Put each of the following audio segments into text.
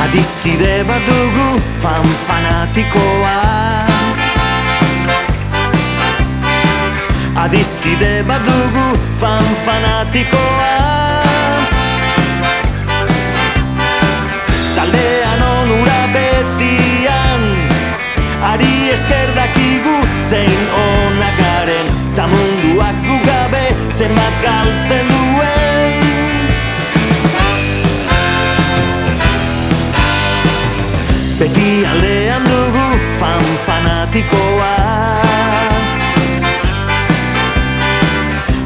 Adiskide bat dugu fan fanatikoa. Adiskide bat dugu fan fanatikoa. Taldean onura betian, ari esker dakigu zein onak garen, ta munduak gu gabe zenbat galtzen duen. Beti aldean dugu fan fanatikoa.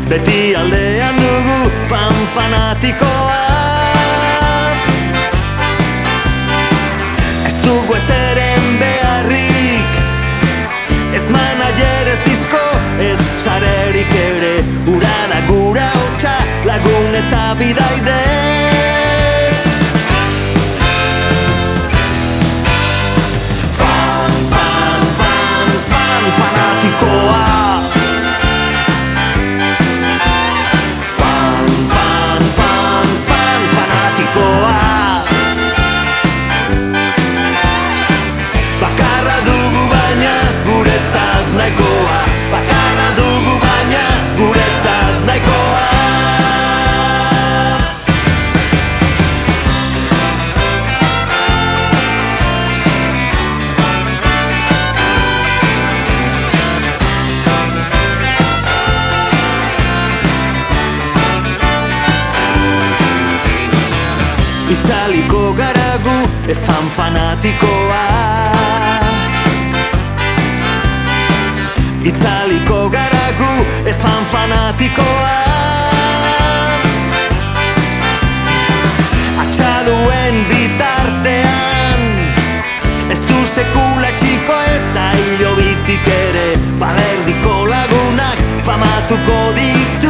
Beti aldean dugu fan fanatikoa. Ez dugu ezeren beharrik, ez manager, ez disko, ez sarerik ere. Ura da gura hotxa, lagun eta bidaide. Fanatikoa. Fanatikoa. Bakarra dugu baina guretzat nahikoa. Bakarra dugu baina guretzat nahikoa. Itzaliko garagu ez fan fanatikoa. Itzaliko garagu ez fan fanatikoa. Atxaduen bitartean, ez du sekula txiko eta hilo bitik ere. Balerdiko lagunak famatuko ditu.